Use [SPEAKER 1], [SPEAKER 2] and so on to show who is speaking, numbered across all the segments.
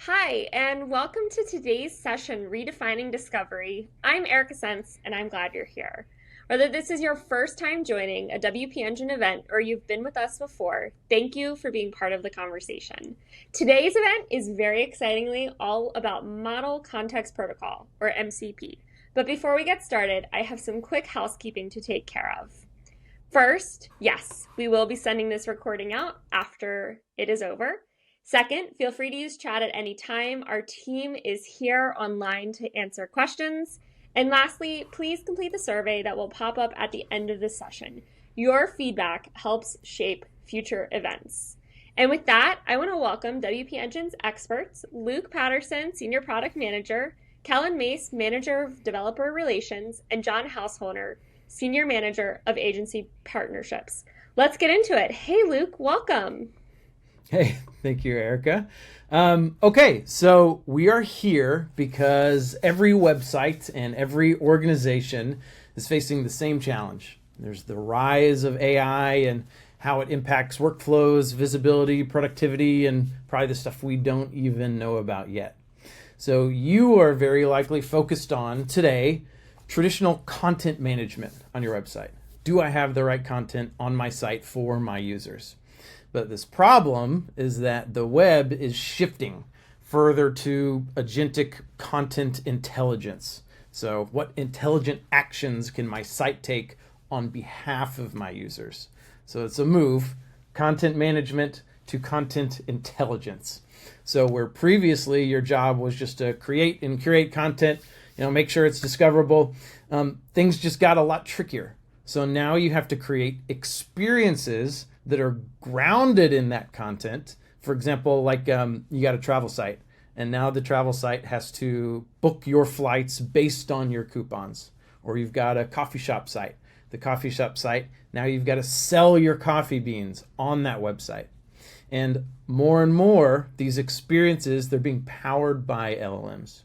[SPEAKER 1] Hi, and welcome to today's session, Redefining Discovery. I'm Erica Sense, and I'm glad you're here. Whether this is your first time joining a WP Engine event or you've been with us before, thank you for being part of the conversation. Today's event is very excitingly all about Model Context Protocol, or MCP. But before we get started, I have some quick housekeeping to take care of. First, yes, we will be sending this recording out after it is over. Second, feel free to use chat at any time. Our team is here online to answer questions. And lastly, please complete the survey that will pop up at the end of this session. Your feedback helps shape future events. And with that, I want to welcome WP Engine's experts, Luke Patterson, Senior Product Manager, Kellen Mace, Manager of Developer Relations, and John Householder, Senior Manager of Agency Partnerships. Let's get into it. Hey, Luke, welcome.
[SPEAKER 2] Hey, thank you, Erica. Okay, so we are here because every website and every organization is facing the same challenge. There's the rise of AI and how it impacts workflows, visibility, productivity, and probably the stuff we don't even know about yet. So you are very likely focused on today traditional content management on your website. Do I have the right content on my site for my users? But this problem is that the web is shifting further to agentic content intelligence. So what intelligent actions can my site take on behalf of my users? So it's a move, content management to content intelligence. So where previously your job was just to create and curate content, make sure it's discoverable, things just got a lot trickier. So now you have to create experiences that are grounded in that content. For example, like you got a travel site, and now the travel site has to book your flights based on your coupons. Or you've got a coffee shop site. The coffee shop site, now you've got to sell your coffee beans on that website. And more, these experiences, they're being powered by LLMs.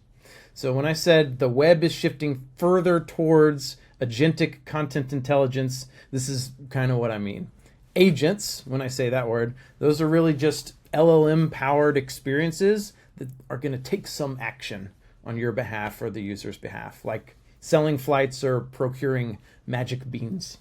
[SPEAKER 2] So when I said the web is shifting further towards agentic content intelligence, this is kind of what I mean. Agents, when I say that word, those are really just LLM-powered experiences that are going to take some action on your behalf or the user's behalf, like selling flights or procuring magic beans.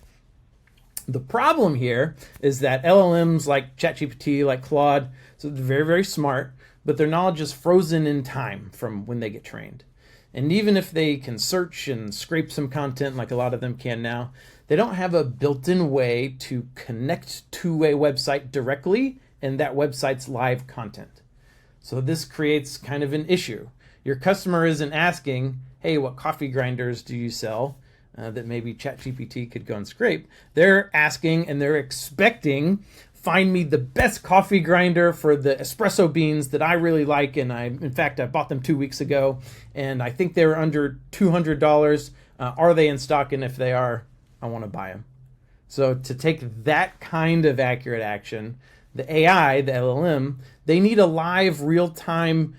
[SPEAKER 2] The problem here is that LLMs like ChatGPT, like Claude, so they're very, very smart, but their knowledge is frozen in time from when they get trained. And even if they can search and scrape some content like a lot of them can now, they don't have a built-in way to connect to a website directly and that website's live content. So this creates kind of an issue. Your customer isn't asking, hey, what coffee grinders do you sell that maybe ChatGPT could go and scrape? They're asking and they're expecting, find me the best coffee grinder for the espresso beans that I really like. And I bought them 2 weeks ago and I think they were under $200. Are they in stock? And if they are, I want to buy them. So to take that kind of accurate action, the AI, the LLM, they need a live real-time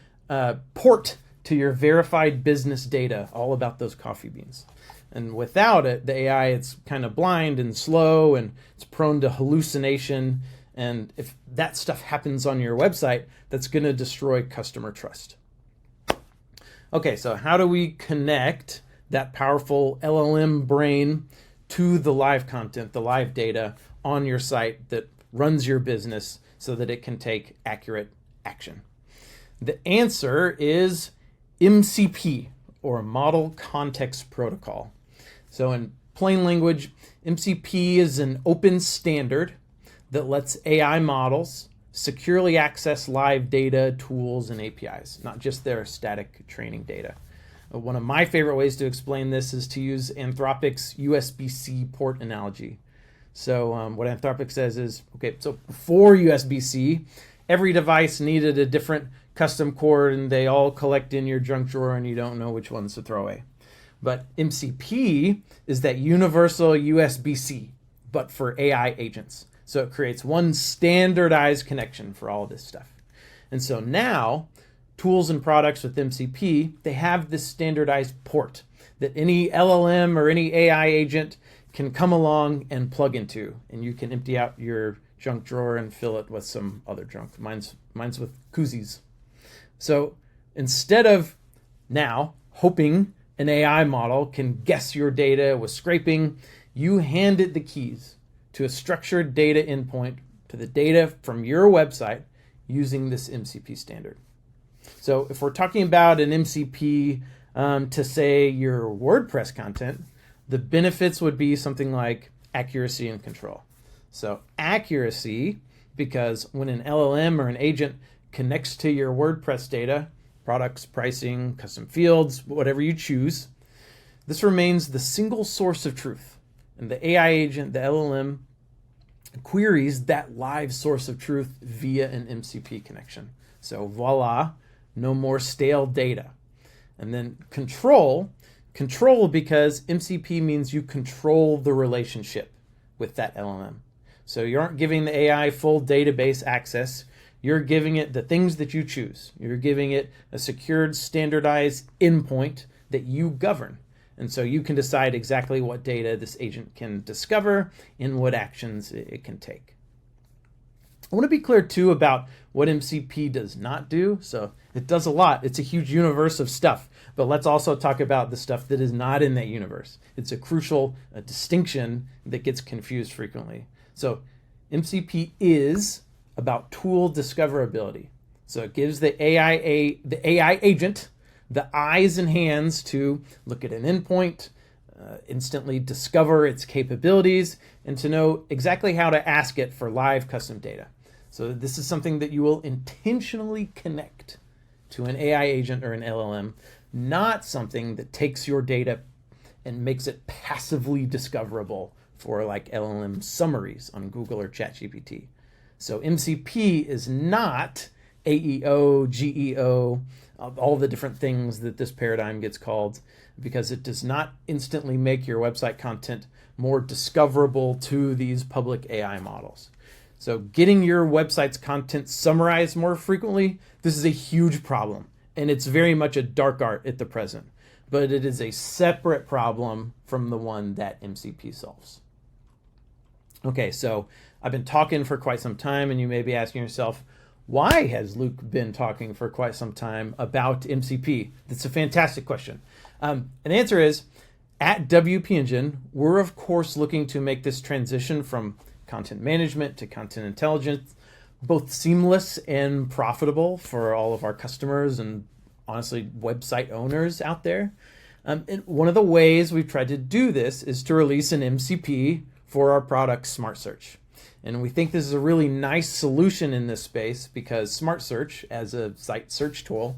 [SPEAKER 2] port to your verified business data all about those coffee beans. And without it, the AI, it's kind of blind and slow and it's prone to hallucination. And if that stuff happens on your website, that's going to destroy customer trust. Okay, so how do we connect that powerful LLM brain to the live content, the live data on your site that runs your business so that it can take accurate action? The answer is MCP, or Model Context Protocol. So in plain language, MCP is an open standard that lets AI models securely access live data, tools, and APIs, not just their static training data. One of my favorite ways to explain this is to use Anthropic's USB-C port analogy. So what Anthropic says is, okay, so before USB-C, every device needed a different custom cord and they all collect in your junk drawer and you don't know which ones to throw away. But MCP is that universal USB-C, but for AI agents. So it creates one standardized connection for all of this stuff. And so now, tools and products with MCP, they have this standardized port that any LLM or any AI agent can come along and plug into. And you can empty out your junk drawer and fill it with some other junk. Mine's with koozies. So instead of now hoping an AI model can guess your data with scraping, you hand it the keys to a structured data endpoint to the data from your website using this MCP standard. So if we're talking about an MCP to say your WordPress content, the benefits would be something like accuracy and control. So accuracy, because when an LLM or an agent connects to your WordPress data, products, pricing, custom fields, whatever you choose, this remains the single source of truth. And the AI agent, the LLM, queries that live source of truth via an MCP connection. So voila, no more stale data. And then control because MCP means you control the relationship with that LLM. So you aren't giving the AI full database access. You're giving it the things that you choose. You're giving it a secured, standardized endpoint that you govern. And so you can decide exactly what data this agent can discover and what actions it can take. I want to be clear too about what MCP does not do. So it does a lot. It's a huge universe of stuff. But let's also talk about the stuff that is not in that universe. It's a crucial distinction that gets confused frequently. So MCP is about tool discoverability. So it gives the AI agent the eyes and hands to look at an endpoint, instantly discover its capabilities, and to know exactly how to ask it for live custom data. So this is something that you will intentionally connect to an AI agent or an LLM, not something that takes your data and makes it passively discoverable for like LLM summaries on Google or ChatGPT. So MCP is not AEO, GEO, all the different things that this paradigm gets called, because it does not instantly make your website content more discoverable to these public AI models. So getting your website's content summarized more frequently, this is a huge problem, and it's very much a dark art at the present, but it is a separate problem from the one that MCP solves. Okay, so I've been talking for quite some time, and you may be asking yourself, why has Luke been talking for quite some time about MCP? That's a fantastic question. And the answer is, at WP Engine, we're of course looking to make this transition from content management to content intelligence both seamless and profitable for all of our customers and honestly website owners out there. And one of the ways we've tried to do this is to release an MCP for our product SmartSearch. And we think this is a really nice solution in this space because SmartSearch, as a site search tool,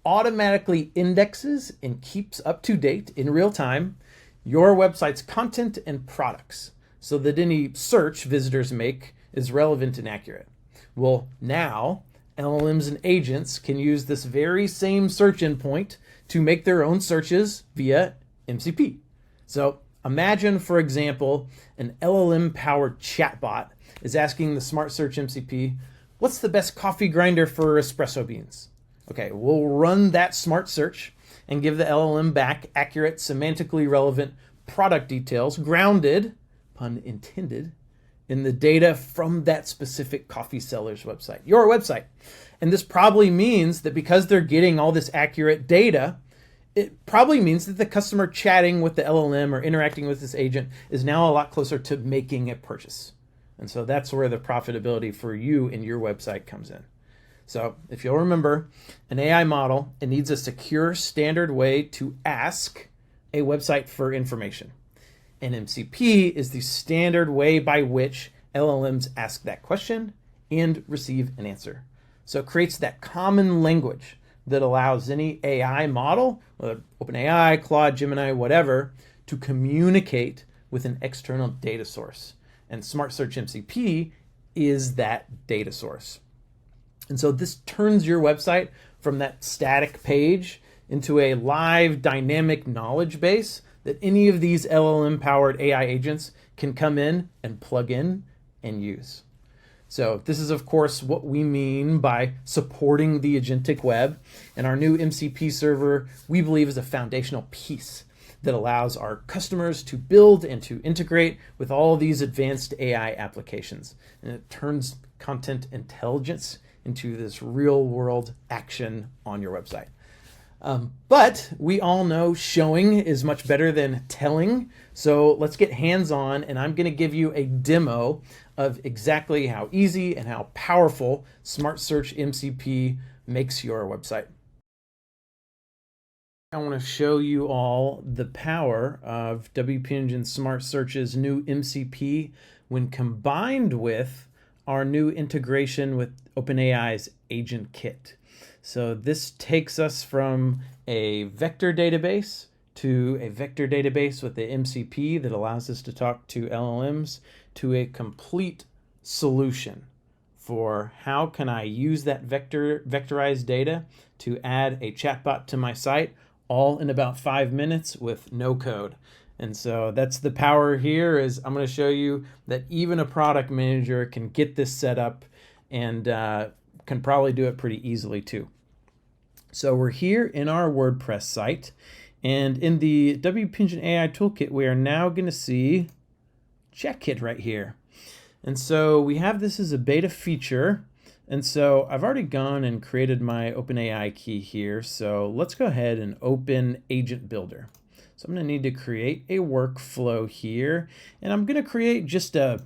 [SPEAKER 2] automatically indexes and keeps up to date in real time your website's content and products so that any search visitors make is relevant and accurate. Well, now LLMs and agents can use this very same search endpoint to make their own searches via MCP. So imagine, for example, an LLM-powered chatbot is asking the SmartSearch MCP, what's the best coffee grinder for espresso beans? Okay, we'll run that SmartSearch and give the LLM back accurate, semantically relevant product details grounded, pun intended, in the data from that specific coffee seller's website, your website. And this probably means that because they're getting all this accurate data, it probably means that the customer chatting with the LLM or interacting with this agent is now a lot closer to making a purchase. And so that's where the profitability for you and your website comes in. So if you'll remember, an AI model, it needs a secure standard way to ask a website for information. And MCP is the standard way by which LLMs ask that question and receive an answer. So it creates that common language that allows any AI model, whether OpenAI, Claude, Gemini, whatever, to communicate with an external data source. And SmartSearch MCP is that data source. And so this turns your website from that static page into a live dynamic knowledge base that any of these LLM-powered AI agents can come in and plug in and use. So this is, of course, what we mean by supporting the agentic web. And our new MCP server, we believe, is a foundational piece that allows our customers to build and to integrate with all these advanced AI applications. And it turns content intelligence into this real world action on your website. But we all know showing is much better than telling. So let's get hands-on, and I'm going to give you a demo of exactly how easy and how powerful SmartSearch MCP makes your website. I want to show you all the power of WP Engine SmartSearch's new MCP when combined with our new integration with OpenAI's Agent Kit. So this takes us from a vector database to a vector database with the MCP that allows us to talk to LLMs to a complete solution for how can I use that vectorized data to add a chatbot to my site, all in about 5 minutes with no code. And so that's the power here. Is I'm going to show you that even a product manager can get this set up and can probably do it pretty easily too. So we're here in our WordPress site, and in the WP Engine AI Toolkit, we are now going to see ChatKit right here. And so we have this as a beta feature. And so I've already gone and created my OpenAI key here. So let's go ahead and open Agent Builder. So I'm going to need to create a workflow here, and I'm going to create just a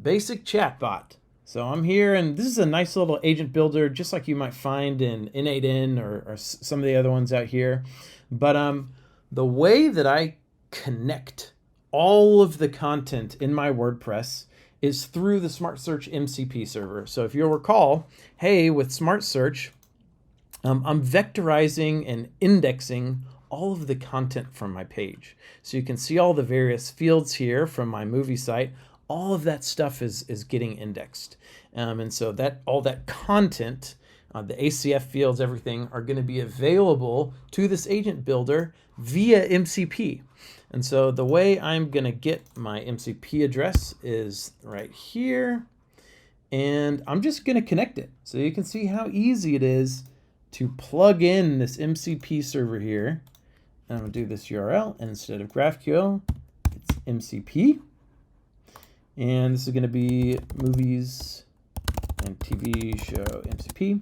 [SPEAKER 2] basic chatbot. So I'm here, and this is a nice little agent builder, just like you might find in N8N or some of the other ones out here. But the way that I connect all of the content in my WordPress is through the SmartSearch MCP server. So if you'll recall, hey, with SmartSearch, I'm vectorizing and indexing all of the content from my page. So you can see all the various fields here from my movie site. All of that stuff is getting indexed. And so that all that content, the ACF fields, everything are going to be available to this agent builder via MCP. And so the way I'm going to get my MCP address is right here. And I'm just going to connect it. So you can see how easy it is to plug in this MCP server here. And I'm going to do this URL, and instead of GraphQL, it's MCP. And this is going to be movies and TV show MCP.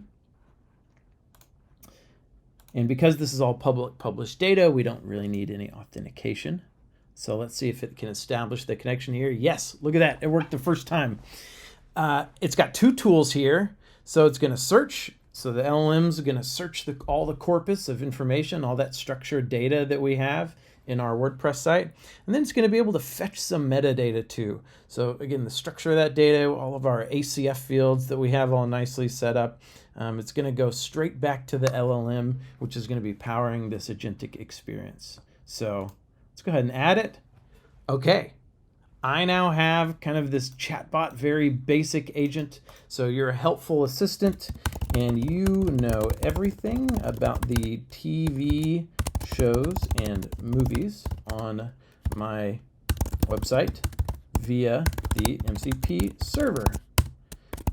[SPEAKER 2] And because this is all public published data, we don't really need any authentication. So let's see if it can establish the connection here. Yes, look at that. It worked the first time. It's got two tools here. So it's going to search. So the LLMs are going to search all the corpus of information, all that structured data that we have in our WordPress site. And then it's going to be able to fetch some metadata too. So again, the structure of that data, all of our ACF fields that we have all nicely set up, it's going to go straight back to the LLM, which is going to be powering this agentic experience. So let's go ahead and add it. Okay. I now have kind of this chatbot, very basic agent. So you're a helpful assistant and you know everything about the TV shows and movies on my website via the MCP server.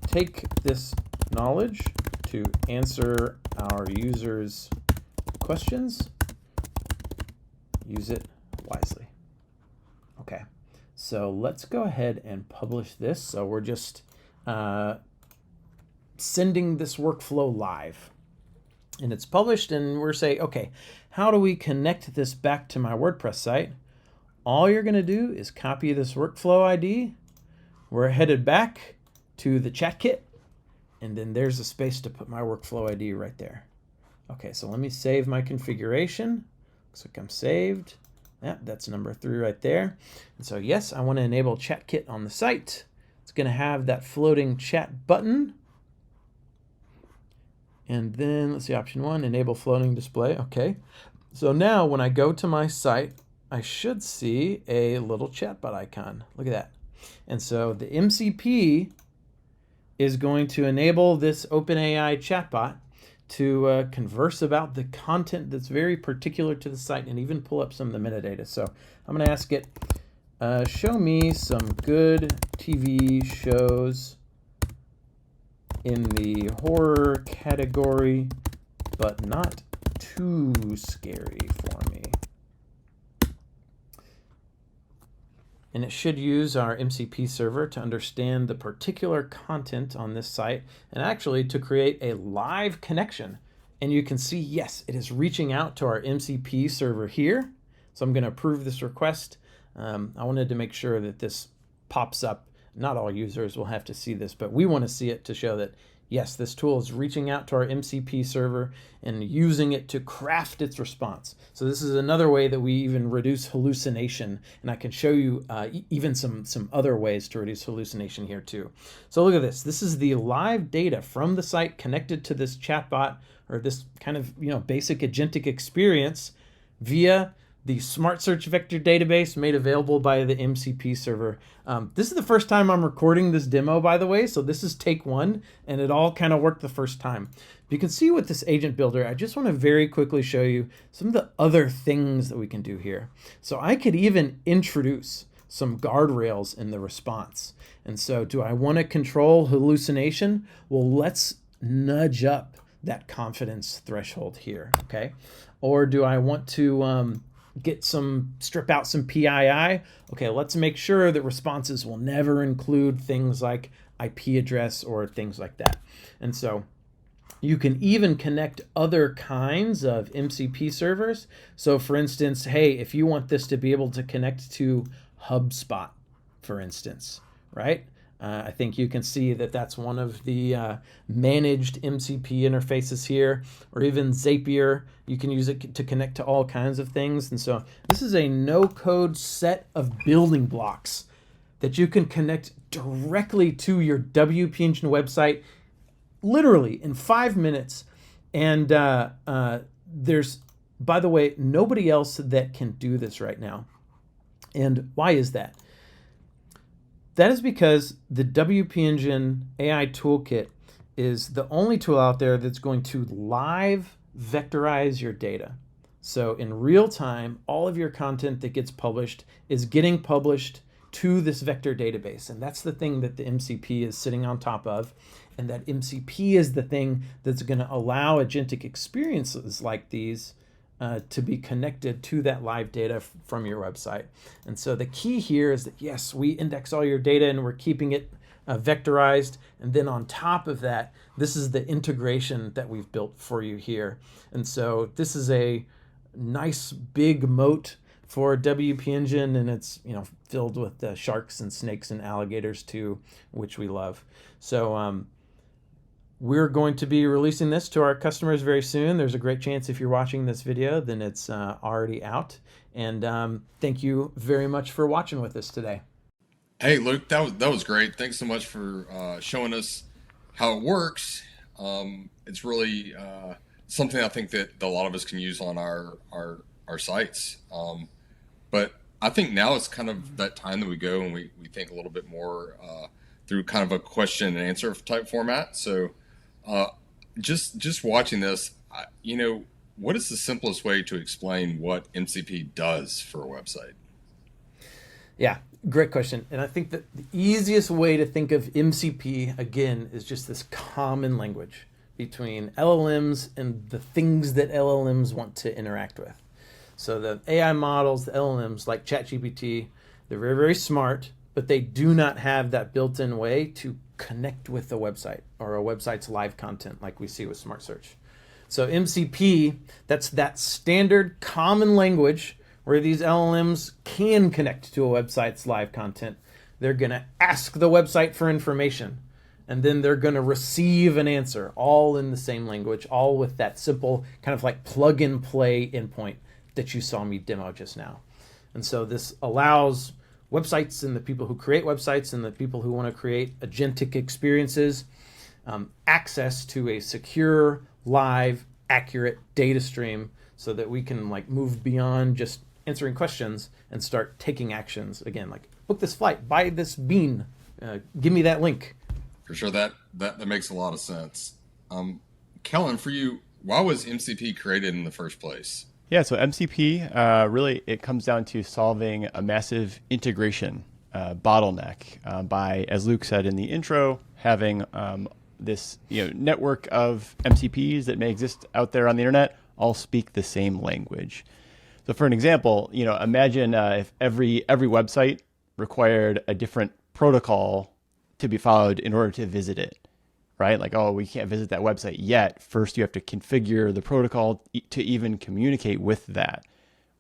[SPEAKER 2] Take this knowledge to answer our users' questions. Use it wisely. Okay. So let's go ahead and publish this. So we're just sending this workflow live. And it's published, and we're saying, okay, how do we connect this back to my WordPress site? All you're going to do is copy this workflow ID. We're headed back to the chat kit, and then there's a space to put my workflow ID right there. Okay, so let me save my configuration. Looks like I'm saved. Yeah, that's number 3 right there. And so yes, I want to enable ChatKit on the site. It's going to have that floating chat button. And then let's see, option 1, enable floating display. Okay. So now when I go to my site, I should see a little chatbot icon. Look at that. And so the MCP is going to enable this OpenAI chatbot to converse about the content that's very particular to the site and even pull up some of the metadata. So I'm going to ask it, show me some good TV shows in the horror category, but not too scary for me. and it should use our MCP server to understand the particular content on this site and actually to create a live connection. And you can see, yes, it is reaching out to our MCP server here. So I'm going to approve this request. I wanted to make sure that this pops up. Not all users will have to see this, but we want to see it to show that, yes, this tool is reaching out to our MCP server and using it to craft its response. So this is another way that we even reduce hallucination, and I can show you even some other ways to reduce hallucination here too. So look at this. This is the live data from the site connected to this chatbot, or this kind of basic agentic experience via the SmartSearch vector database made available by the MCP server. This is the first time I'm recording this demo, by the way, so this is take one, and it all kind of worked the first time. You can see with this agent builder, I just want to very quickly show you some of the other things that we can do here. So I could even introduce some guardrails in the response. And so do I want to control hallucination? Well, let's nudge up that confidence threshold here, okay? Or do I want to strip out some PII? Okay, let's make sure that responses will never include things like IP address or things like that. And so you can even connect other kinds of MCP servers. So for instance, hey, if you want this to be able to connect to HubSpot, for instance, right? I think you can see that that's one of the managed MCP interfaces here, or even Zapier. You can use it to connect to all kinds of things. And so this is a no-code set of building blocks that you can connect directly to your WP Engine website, literally in 5 minutes. And there's, by the way, nobody else that can do this right now. And why is that? That is because the WP Engine AI Toolkit is the only tool out there that's going to live vectorize your data. So in real time, all of your content that gets published is getting published to this vector database. And that's the thing that the MCP is sitting on top of. And that MCP is the thing that's going to allow agentic experiences like these to be connected to that live data from your website. And so the key here is that, yes, we index all your data and we're keeping it vectorized. And then on top of that, this is the integration that we've built for you here. And so this is a nice big moat for WP Engine, and it's filled with sharks and snakes and alligators too, which we love. So we're going to be releasing this to our customers very soon. There's a great chance if you're watching this video, then it's already out. And thank you very much for watching with us today.
[SPEAKER 3] Hey, Luke, that was great. Thanks so much for showing us how it works. It's really something I think that a lot of us can use on our sites. But I think now it's kind of that time that we go and we think a little bit more through kind of a question and answer type format. So just watching this, what is the simplest way to explain what MCP does for a website?
[SPEAKER 2] Yeah, great question. And I think that the easiest way to think of MCP, again, is just this common language between LLMs and the things that LLMs want to interact with. So the AI models, the LLMs like ChatGPT, they're very, very smart, but they do not have that built-in way to connect with a website or a website's live content like we see with SmartSearch. So MCP, that's that standard common language where these LLMs can connect to a website's live content. They're going to ask the website for information, and then they're going to receive an answer, all in the same language, all with that simple kind of like plug and play endpoint that you saw me demo just now. And so this allows websites and the people who create websites and the people who want to create agentic experiences access to a secure, live, accurate data stream so that we can move beyond just answering questions and start taking actions. Again, like book this flight, buy this bean, give me that link.
[SPEAKER 3] For sure, that makes a lot of sense. Kellen, for you, why was MCP created in the first place?
[SPEAKER 4] Yeah, so MCP, really, it comes down to solving a massive integration bottleneck by, as Luke said in the intro, having this network of MCPs that may exist out there on the internet all speak the same language. So for an example, imagine if every website required a different protocol to be followed in order to visit it, right? Like, oh, we can't visit that website yet. First, you have to configure the protocol to even communicate with that,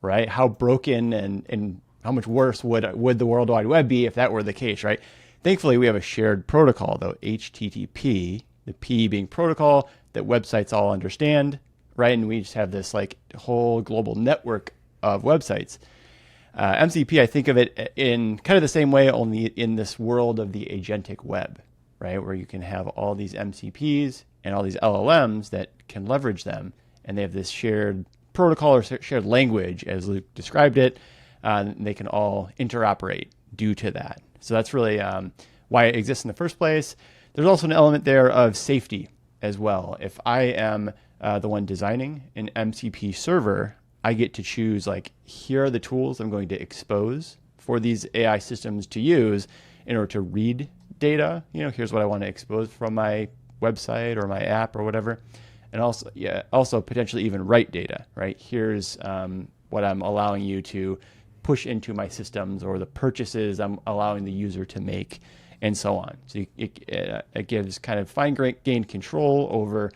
[SPEAKER 4] right? How broken and how much worse would the World Wide Web be if that were the case, right? Thankfully, we have a shared protocol, though, HTTP, the P being protocol that websites all understand, right? And we just have this like whole global network of websites. MCP, I think of it in kind of the same way, only in this world of the agentic web, right? Where you can have all these MCPs and all these LLMs that can leverage them, and they have this shared protocol or shared language, as Luke described it, and they can all interoperate due to that. So that's really why it exists in the first place. There's also an element there of safety as well. If I am the one designing an MCP server, I get to choose, like, here are the tools I'm going to expose for these AI systems to use in order to read data. You know, here's what I want to expose from my website or my app or whatever. And also potentially even write data, right? Here's what I'm allowing you to push into my systems, or the purchases I'm allowing the user to make, and so on. So it gives kind of fine-grained control over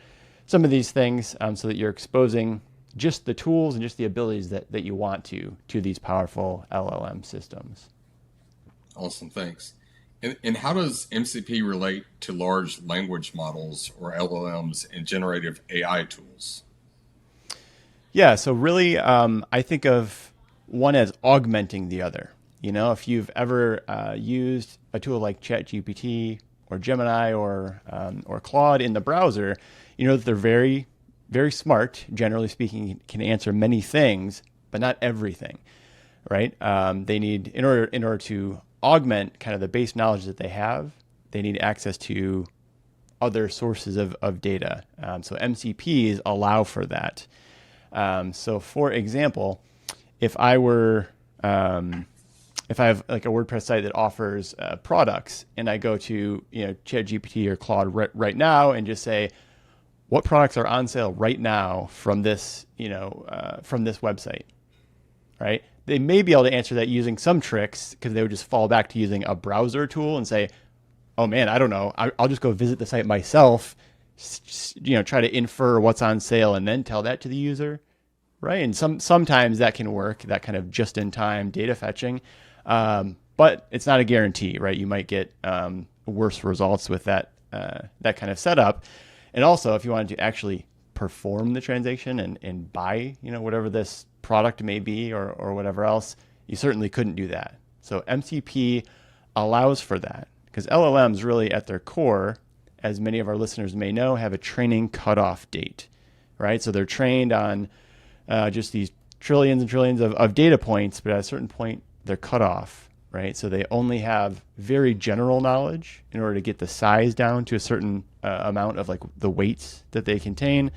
[SPEAKER 4] some of these things, so that you're exposing just the tools and just the abilities that you want to these powerful LLM systems.
[SPEAKER 3] Awesome, thanks. And how does MCP relate to large language models, or LLMs, and generative AI tools?
[SPEAKER 4] Yeah, so really, I think of one as augmenting the other. You know, if you've ever used a tool like ChatGPT or Gemini or Claude in the browser, you know that they're very, very smart. Generally speaking, can answer many things, but not everything, right? They need, in order to augment kind of the base knowledge that they have, they need access to other sources of data. So MCPs allow for that. So for example, if I have like a WordPress site that offers products, and I go to, you know, ChatGPT or Claude right now and just say, what products are on sale right now from this, from this website, right? They may be able to answer that using some tricks, because they would just fall back to using a browser tool and say, oh man, I don't know, I'll just go visit the site myself, try to infer what's on sale and then tell that to the user, right? And sometimes that can work, that kind of just-in-time data fetching, but it's not a guarantee, right? You might get worse results with that kind of setup. And also, if you wanted to actually perform the transaction and buy, whatever this product may be or whatever else, you certainly couldn't do that. So MCP allows for that, because LLMs really at their core, as many of our listeners may know, have a training cutoff date, right? So they're trained on just these trillions and trillions of data points, but at a certain point, they're cut off, right? So they only have very general knowledge in order to get the size down to a certain amount of like the weights that they contain.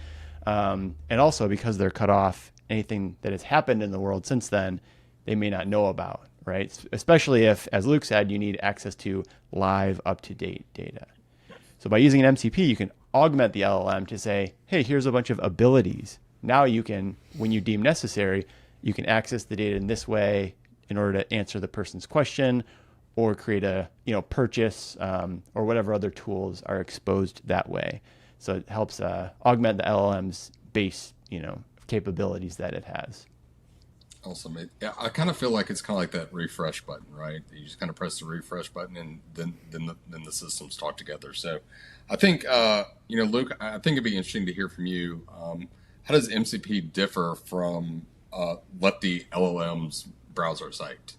[SPEAKER 4] And also because they're cut off, anything that has happened in the world since then, they may not know about, right? Especially if, as Luke said, you need access to live, up-to-date data. So by using an MCP, you can augment the LLM to say, hey, here's a bunch of abilities. Now you can, when you deem necessary, you can access the data in this way in order to answer the person's question, or create a purchase, or whatever other tools are exposed that way. So it helps augment the LLM's base capabilities that it has.
[SPEAKER 3] Awesome. I kind of feel like it's kind of like that refresh button, right? You just kind of press the refresh button, and then the systems talk together. So I think, Luke, I think it'd be interesting to hear from you. How does MCP differ from let the LLMs browse our site?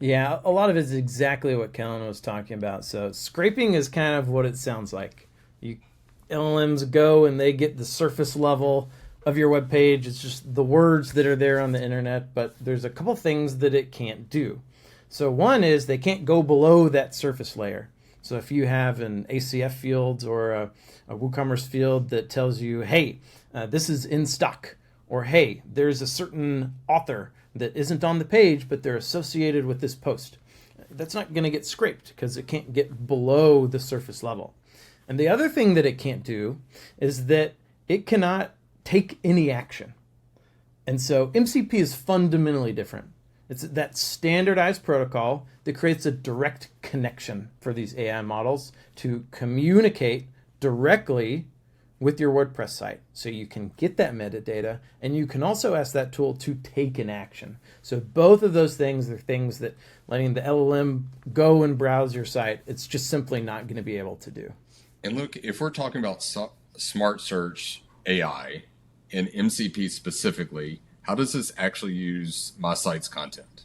[SPEAKER 2] Yeah, a lot of it is exactly what Kellen was talking about. So scraping is kind of what it sounds like. LLMs go and they get the surface level of your web page. It's just the words that are there on the internet, but there's a couple things that it can't do. So one is they can't go below that surface layer. So if you have an ACF field or a WooCommerce field that tells you, hey, this is in stock, or hey, there's a certain author that isn't on the page, but they're associated with this post, that's not going to get scraped because it can't get below the surface level. And the other thing that it can't do is that it cannot take any action. And so MCP is fundamentally different. It's that standardized protocol that creates a direct connection for these AI models to communicate directly with your WordPress site. So you can get that metadata, and you can also ask that tool to take an action. So both of those things are things that letting the LLM go and browse your site, it's just simply not going to be able to do.
[SPEAKER 3] And look, if we're talking about SmartSearch AI and MCP specifically, how does this actually use my site's content?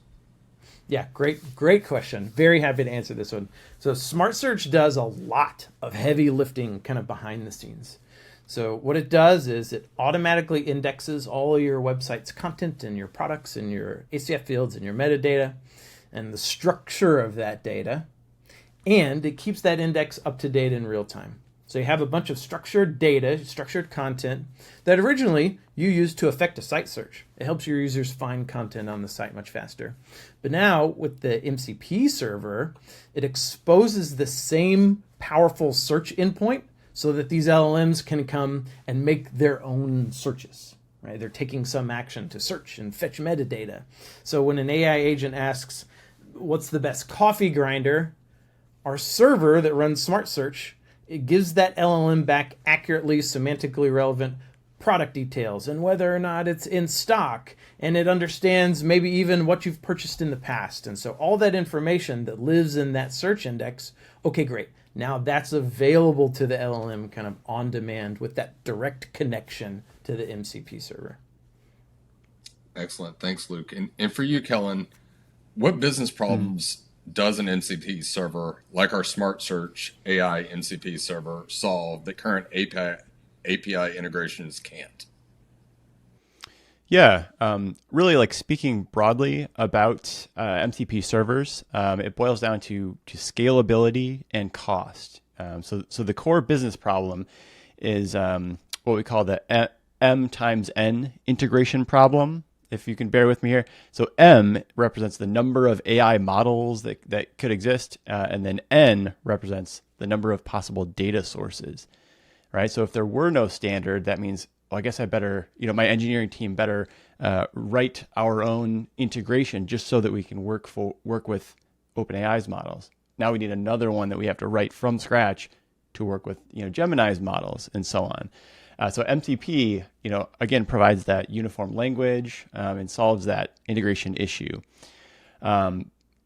[SPEAKER 2] Yeah, great question. Very happy to answer this one. So SmartSearch does a lot of heavy lifting kind of behind the scenes. So what it does is it automatically indexes all of your website's content and your products and your ACF fields and your metadata and the structure of that data. And it keeps that index up to date in real time. So you have a bunch of structured data, structured content that originally you used to affect a site search. It helps your users find content on the site much faster. But now with the MCP server, it exposes the same powerful search endpoint so that these LLMs can come and make their own searches, right? They're taking some action to search and fetch metadata. So when an AI agent asks, what's the best coffee grinder? Our server that runs SmartSearch, it gives that LLM back accurately, semantically relevant product details and whether or not it's in stock. And it understands maybe even what you've purchased in the past. And so all that information that lives in that search index, okay, great. Now that's available to the LLM kind of on demand with that direct connection to the MCP server.
[SPEAKER 3] Excellent. Thanks, Luke. And for you, Kellen, what business problems does an MCP server like our SmartSearch AI MCP server solve that current API integrations can't?
[SPEAKER 4] Yeah, really like speaking broadly about MCP servers, it boils down to scalability and cost. So the core business problem is what we call the M times N integration problem. If you can bear with me here. So M represents the number of AI models that could exist, and then N represents the number of possible data sources, right? So if there were no standard, that means, well, I guess I better, my engineering team better write our own integration just so that we can work with OpenAI's models. Now we need another one that we have to write from scratch to work with, Gemini's models and so on. So MCP, again, provides that uniform language and solves that integration issue. But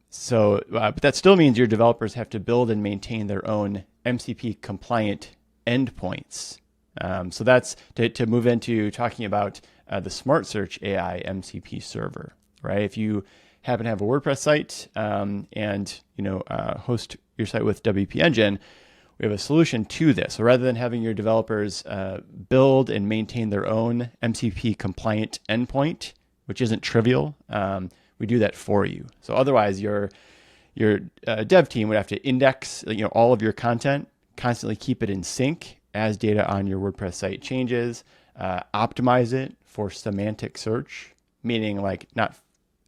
[SPEAKER 4] that still means your developers have to build and maintain their own MCP compliant endpoints. So that's to move into talking about the SmartSearch AI MCP server, right? If you happen to have a WordPress site and host your site with WP Engine, we have a solution to this. So rather than having your developers build and maintain their own MCP compliant endpoint, which isn't trivial, we do that for you. So otherwise, your dev team would have to index all of your content, constantly keep it in sync as data on your WordPress site changes, optimize it for semantic search, meaning like not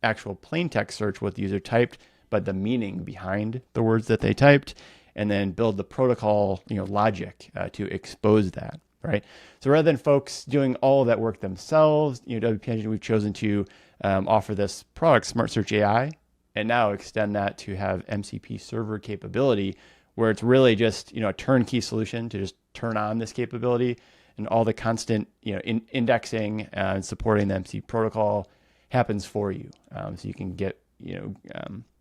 [SPEAKER 4] actual plain text search what the user typed, but the meaning behind the words that they typed, and then build the protocol, logic to expose that, right? So rather than folks doing all of that work themselves, WP Engine, we've chosen to offer this product, SmartSearch AI, and now extend that to have MCP server capability, where it's really just a turnkey solution to just turn on this capability, and all the constant indexing and supporting the MCP protocol happens for you, so you can get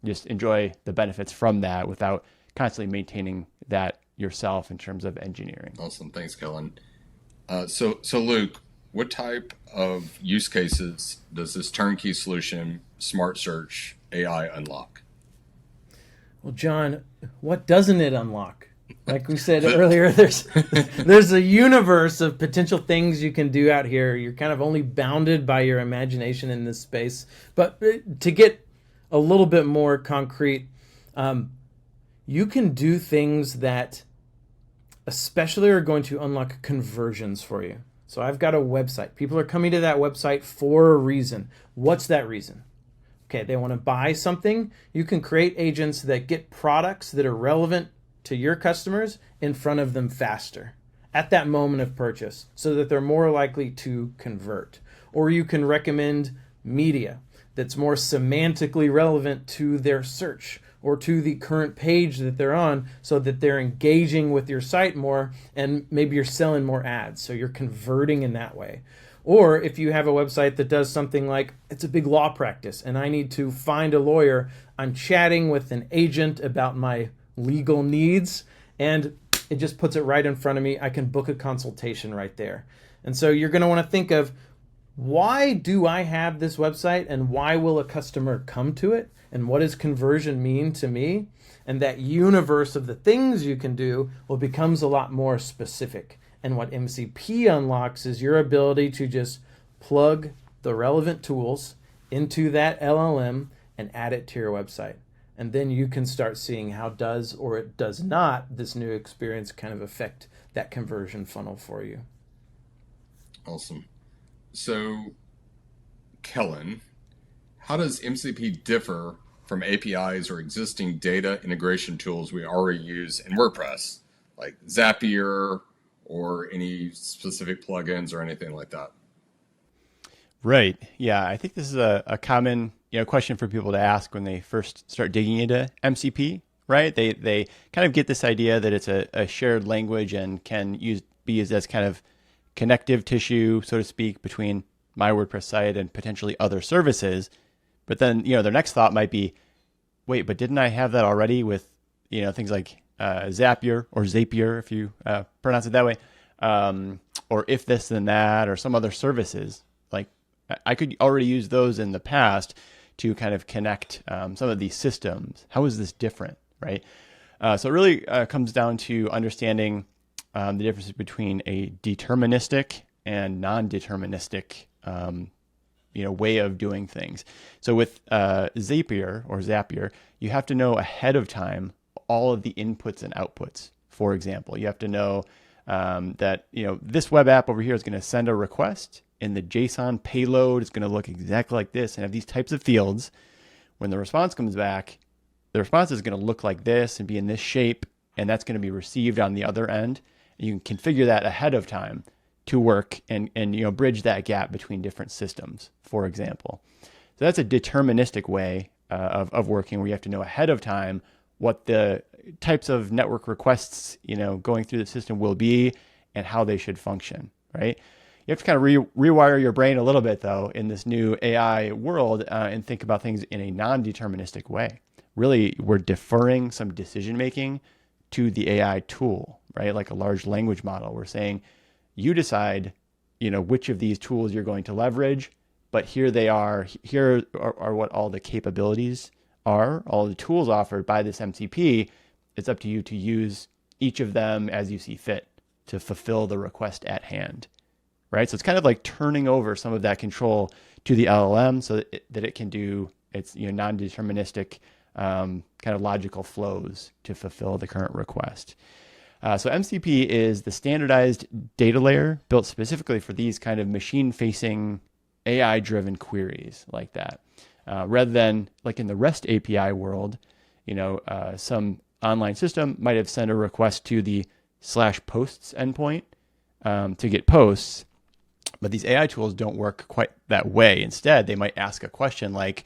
[SPEAKER 4] just enjoy the benefits from that without constantly maintaining that yourself in terms of engineering.
[SPEAKER 3] Awesome. Thanks, Kellen. So Luke, what type of use cases does this turnkey solution, SmartSearch AI, unlock?
[SPEAKER 2] Well, John, what doesn't it unlock? Like we said earlier, there's a universe of potential things you can do out here. You're kind of only bounded by your imagination in this space. But to get a little bit more concrete, you can do things that especially are going to unlock conversions for you. So I've got a website. People are coming to that website for a reason. What's that reason? Okay, they want to buy something. You can create agents that get products that are relevant to your customers in front of them faster at that moment of purchase so that they're more likely to convert. Or you can recommend media that's more semantically relevant to their search or to the current page that they're on, so that they're engaging with your site more, and maybe you're selling more ads, so you're converting in that way. Or if you have a website that does something like, it's a big law practice and I need to find a lawyer, I'm chatting with an agent about my legal needs, and it just puts it right in front of me. I can book a consultation right there. And so you're going to want to think of, why do I have this website, and why will a customer come to it? And what does conversion mean to me? And that universe of the things you can do becomes a lot more specific. And what MCP unlocks is your ability to just plug the relevant tools into that LLM and add it to your website. And then you can start seeing how does or it does not this new experience kind of affect that conversion funnel for you.
[SPEAKER 3] Awesome. So, Kellen, how does MCP differ from APIs or existing data integration tools we already use in WordPress, like Zapier or any specific plugins or anything like that?
[SPEAKER 4] Right. Yeah, I think this is a common question for people to ask when they first start digging into MCP. Right? They kind of get this idea that it's a shared language and can be used as kind of connective tissue, so to speak, between my WordPress site and potentially other services. But then, their next thought might be, wait, but didn't I have that already with, things like Zapier or Zapier, if you pronounce it that way, or if this then that, or some other services. Like I could already use those in the past to kind of connect some of these systems. How is this different, right? So it really comes down to understanding the difference between a deterministic and non-deterministic way of doing things. So with Zapier, you have to know ahead of time all of the inputs and outputs. For example, you have to know that this web app over here is going to send a request, and the JSON payload is going to look exactly like this and have these types of fields. When the response comes back, the response is going to look like this and be in this shape, and that's going to be received on the other end. And you can configure that ahead of time to work and bridge that gap between different systems, for example. So that's a deterministic way of working, where you have to know ahead of time what the types of network requests going through the system will be and how they should function, right? You have to kind of rewire your brain a little bit, though, in this new AI world and think about things in a non-deterministic way. Really, we're deferring some decision-making to the AI tool, right? Like a large language model. We're saying, you decide, which of these tools you're going to leverage, but here they are. Here are what all the capabilities are, all the tools offered by this MCP. It's up to you to use each of them as you see fit to fulfill the request at hand, right? So it's kind of like turning over some of that control to the LLM so that it can do its non-deterministic kind of logical flows to fulfill the current request. So MCP is the standardized data layer built specifically for these kind of machine-facing AI-driven queries like that. Rather than like in the REST API world, some online system might have sent a request to the /posts endpoint to get posts, but these AI tools don't work quite that way. Instead, they might ask a question like,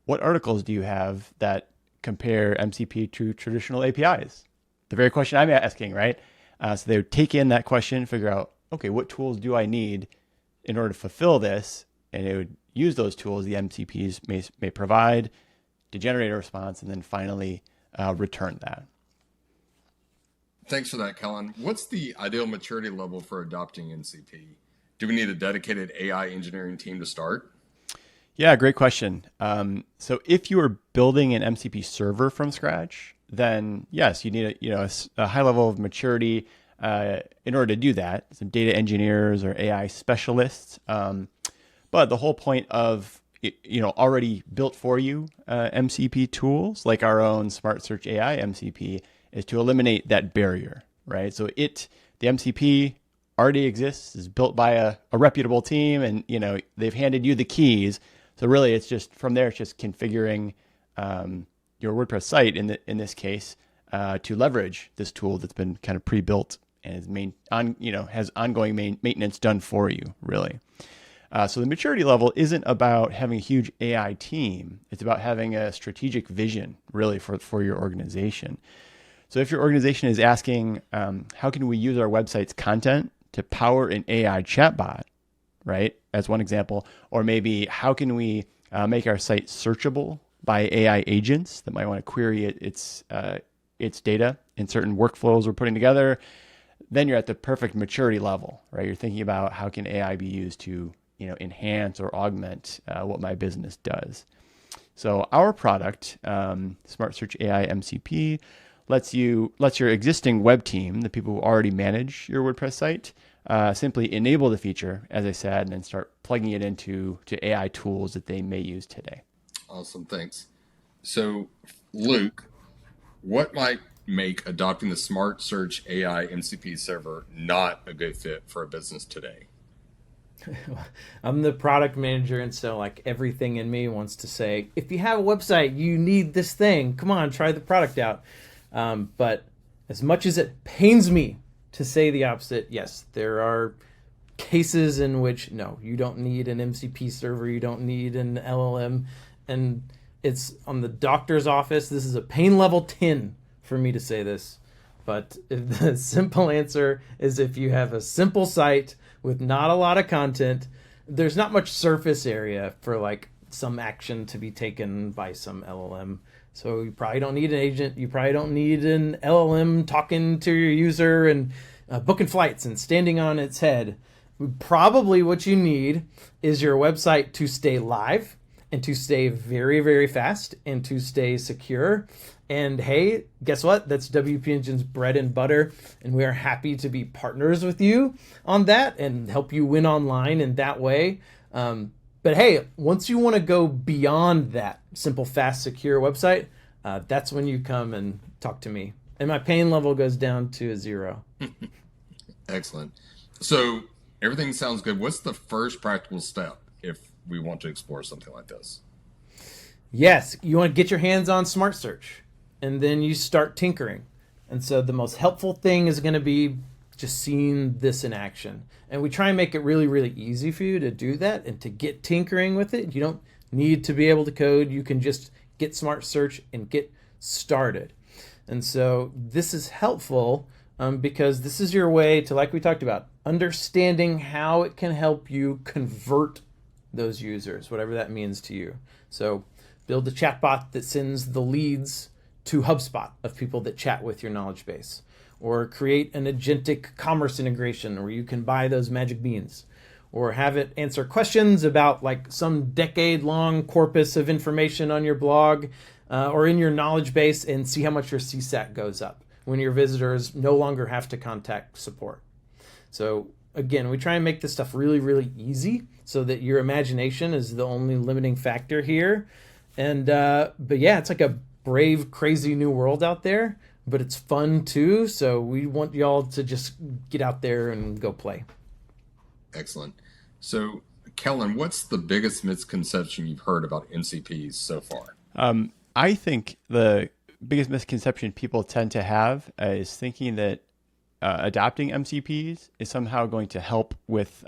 [SPEAKER 4] what articles do you have that compare MCP to traditional APIs? The very question I'm asking, right? So they would take in that question, figure out, okay, what tools do I need in order to fulfill this? And it would use those tools the MCPs may provide to generate a response, and then finally return that.
[SPEAKER 3] Thanks for that, Kellen. What's the ideal maturity level for adopting MCP? Do we need a dedicated AI engineering team to start?
[SPEAKER 4] Yeah, great question. So if you are building an MCP server from scratch, then yes, you need a high level of maturity in order to do that. Some data engineers or AI specialists. But the whole point of already built for you MCP tools like our own SmartSearch AI MCP is to eliminate that barrier, right? So the MCP already exists, is built by a reputable team, and they've handed you the keys. So really, it's just from there, it's just configuring your WordPress site in this case to leverage this tool that's been kind of pre-built and is has ongoing maintenance done for you, really. So the maturity level isn't about having a huge AI team. It's about having a strategic vision, really, for your organization. So if your organization is asking, how can we use our website's content to power an AI chatbot, right, as one example, or maybe how can we make our site searchable by AI agents that might want to query its data in certain workflows we're putting together, then you're at the perfect maturity level, right? You're thinking about how can AI be used to enhance or augment what my business does. So our product, SmartSearch AI MCP, lets your existing web team, the people who already manage your WordPress site, simply enable the feature, as I said, and then start plugging it into AI tools that they may use today.
[SPEAKER 3] Awesome, thanks. So, Luke, what might make adopting the SmartSearch AI MCP server not a good fit for a business today?
[SPEAKER 2] I'm the product manager, and so like everything in me wants to say, if you have a website, you need this thing. Come on, try the product out. But as much as it pains me to say the opposite, yes, there are cases in which, no, you don't need an MCP server, you don't need an LLM, and it's on the doctor's office. This is a pain level 10 for me to say this. But if the simple answer is if you have a simple site with not a lot of content, there's not much surface area for like some action to be taken by some LLM. So you probably don't need an agent. You probably don't need an LLM talking to your user and booking flights and standing on its head. Probably what you need is your website to stay live and to stay very, very fast and to stay secure. And hey, guess what? That's WP Engine's bread and butter. And we are happy to be partners with you on that and help you win online in that way. But hey, once you want to go beyond that simple, fast, secure website, that's when you come and talk to me. And my pain level goes down to a 0.
[SPEAKER 3] Excellent. So everything sounds good. What's the first practical step if we want to explore something like this?
[SPEAKER 2] Yes, you want to get your hands on SmartSearch, and then you start tinkering. And so the most helpful thing is going to be just seeing this in action. And we try and make it really, really easy for you to do that and to get tinkering with it. You don't need to be able to code. You can just get SmartSearch and get started. And so this is helpful because this is your way to, like we talked about, understanding how it can help you convert those users, whatever that means to you. So build a chatbot that sends the leads to HubSpot of people that chat with your knowledge base, or create an agentic commerce integration where you can buy those magic beans, or have it answer questions about like some decade-long corpus of information on your blog or in your knowledge base and see how much your CSAT goes up when your visitors no longer have to contact support. So again, we try and make this stuff really, really easy so that your imagination is the only limiting factor here. And but yeah, it's like a brave, crazy new world out there, but it's fun too. So we want y'all to just get out there and go play.
[SPEAKER 3] Excellent. So, Kellen, what's the biggest misconception you've heard about MCPs so far?
[SPEAKER 4] I think the biggest misconception people tend to have is thinking that adopting MCPs is somehow going to help with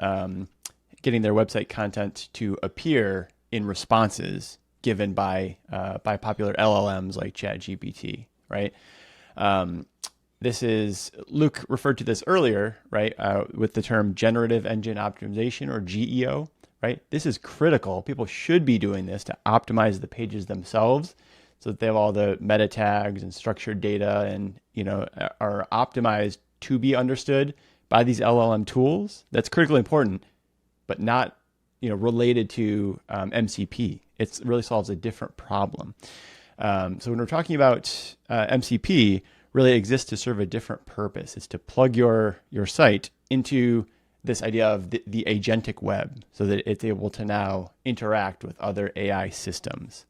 [SPEAKER 4] getting their website content to appear in responses given by popular LLMs like ChatGPT, right? This is, Luke referred to this earlier, right, with the term Generative Engine Optimization, or GEO, right? This is critical. People should be doing this to optimize the pages themselves so that they have all the meta tags and structured data and, are optimized to be understood by these LLM tools. That's critically important, but not, related to MCP. It really solves a different problem. So when we're talking about MCP, really exists to serve a different purpose. It's to plug your site into this idea of the agentic web so that it's able to now interact with other AI systems.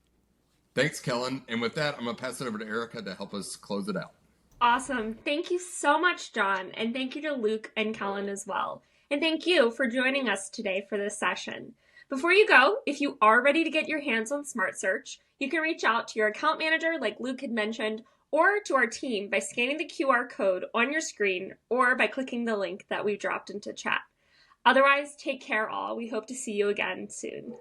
[SPEAKER 3] Thanks, Kellen. And with that, I'm going to pass it over to Erica to help us close it out.
[SPEAKER 1] Awesome. Thank you so much, John. And thank you to Luke and Kellen as well. And thank you for joining us today for this session. Before you go, if you are ready to get your hands on SmartSearch, you can reach out to your account manager like Luke had mentioned, or to our team by scanning the QR code on your screen or by clicking the link that we dropped into chat. Otherwise, take care all. We hope to see you again soon.